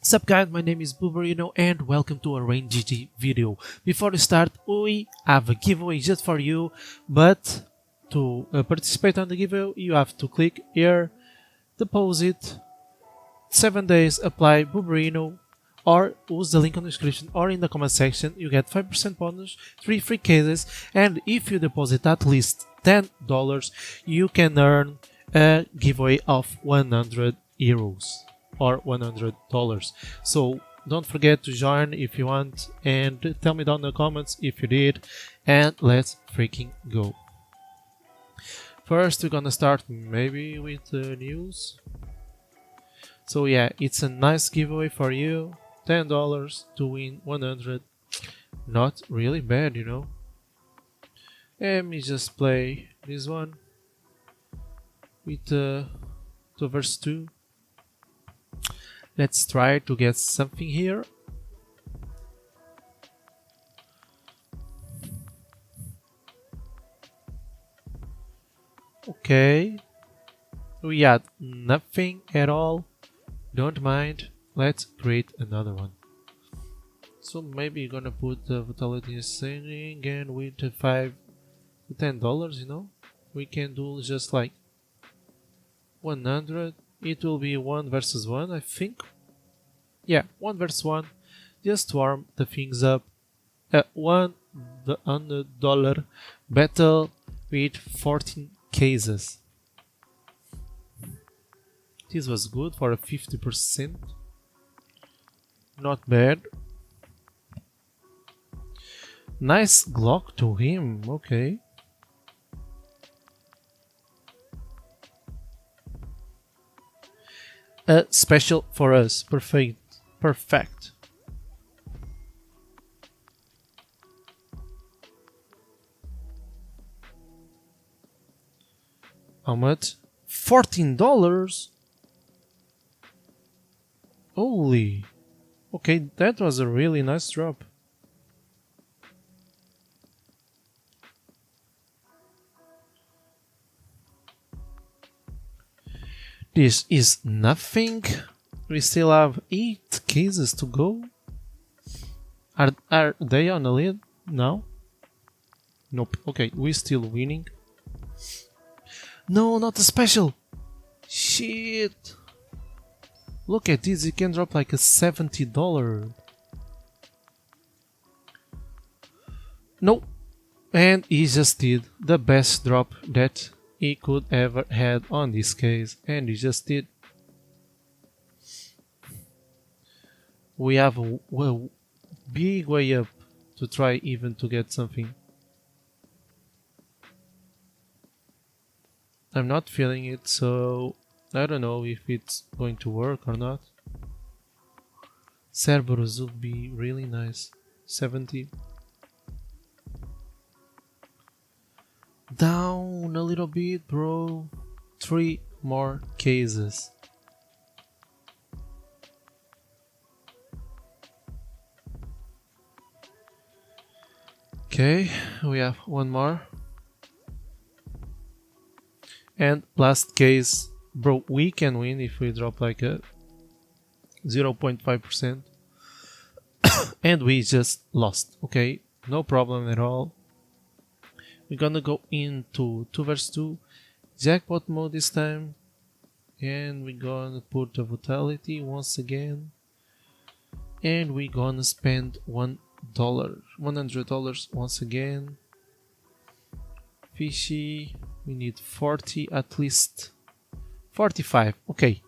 Sup guys, my name is Buberino and welcome to a RainGG video. Before we start, we have a giveaway just for you, but to participate on the giveaway you have to click here, deposit, 7 days, apply Buberino, or use the link on the description or in the comment section. You get 5% bonus, 3 free cases, and if you deposit at least $10, you can earn a giveaway of 100 euros or $100. So don't forget to join if you want and tell me down in the comments if you did, and let's freaking go. First we're gonna start maybe with the news. So yeah, it's a nice giveaway for you, $10 to win 100. Not really bad, you know. Let me just play this one with 2 verse 2. Let's try to get something here. Okay, we had nothing at all. Don't mind, let's create another one. So maybe you're gonna put the vitality setting and with the $5 to $10, you know, we can do just like 100. It will be 1 versus 1, I think. Yeah, 1 versus 1, just to warm the things up. $1 battle with 14 cases. This was good for a 50%. Not bad. Nice Glock to him, okay. Special for us, perfect. How much? $14? Holy. Okay, that was a really nice drop. This is nothing. We still have 8 cases to go. Are they on the lead now? Nope. Okay, we're still winning. No, not a special. Shit. Look at this, you can drop like a $70. No. And he just did the best drop that he could ever had on this case, and he just did. We have a big way up to try even to get something. I'm not feeling it, so I don't know if it's going to work or not. Cerberus would be really nice. 70. Down a little bit, bro. 3 more cases. Okay, we have 1 more. And last case, bro, we can win if we drop like a 0.5%. And we just lost, okay? No problem at all. We're gonna go into 2 versus 2 jackpot mode this time, and we're gonna put the vitality once again, and we're gonna spend $100 once again. Fishy, we need 40 at least. 45, okay.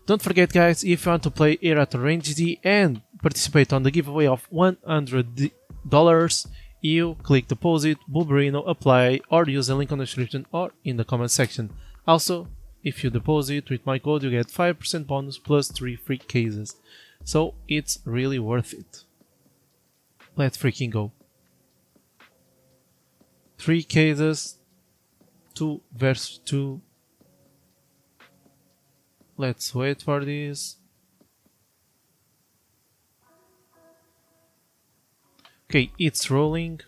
Don't forget guys, if you want to play here at RainGG and participate on the giveaway of $100, you click deposit, Buberino, apply, or use the link on the description or in the comment section. Also, if you deposit with my code you get 5% bonus plus 3 free cases. So it's really worth it. Let's freaking go. 3 cases, 2 versus 2. Let's wait for this. Okay, it's rolling.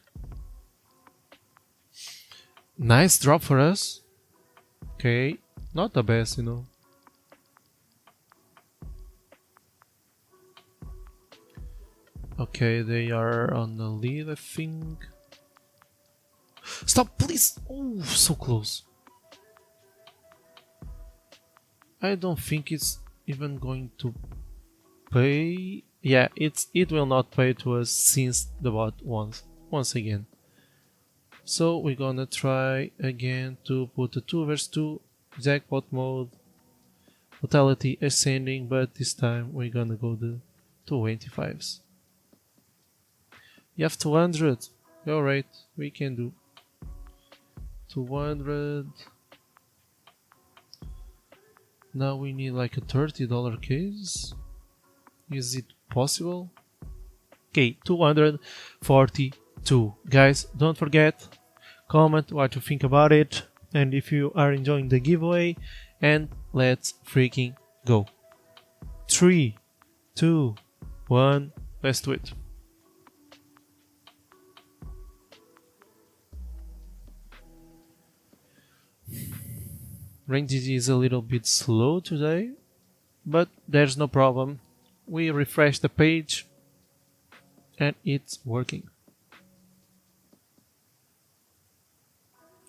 Nice drop for us. Okay, not the best, you know. Okay, they are on the lead, I think. Stop, please! Oh, so close. I don't think it's even going to pay. Yeah, it will not pay to us since the bot once again. So we're gonna try again to put the 2 vs 2 jackpot mode, totality ascending, but this time we're gonna go the 25s. You have 200. Alright, we can do 200. Now we need like a $30 case. Is it possible? Okay, 242. Guys, don't forget, comment what you think about it and if you are enjoying the giveaway, and let's freaking go. 3, 2, 1, let's do it. RainGG is a little bit slow today, but there's no problem. We refresh the page and it's working.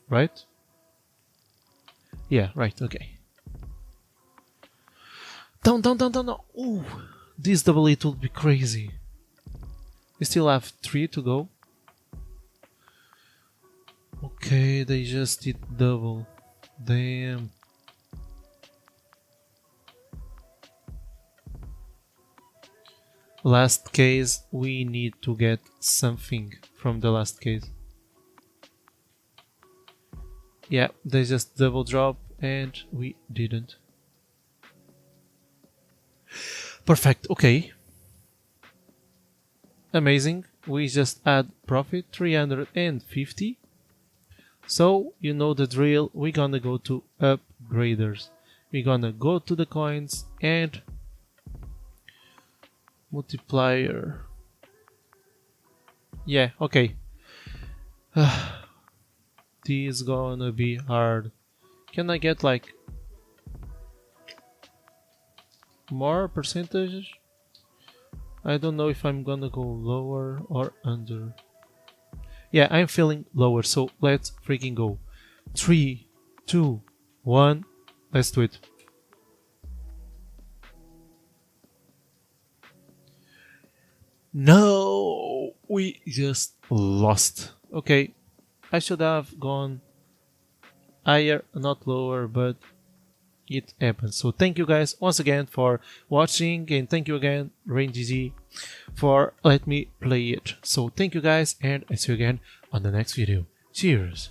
Right? Yeah, right, okay. Down. Ooh, this double it will be crazy. We still have 3 to go. Okay, they just did double. Damn. Last case, we need to get something from the last case. Yeah, they just double drop and we didn't. Perfect, okay. Amazing, we just add profit 350. So, you know the drill, we're gonna go to upgraders. We're gonna go to the coins and multiplier. Yeah, okay. This is gonna be hard. Can I get like more percentage? I don't know if I'm gonna go lower or under. Yeah, I'm feeling lower, so let's freaking go. 3, 2, 1, let's do it. No, we just lost. Okay, I should have gone higher, not lower, but it happens. So thank you guys once again for watching, and thank you again RainGG for letting me play it. So thank you guys, and I see you again on the next video. Cheers!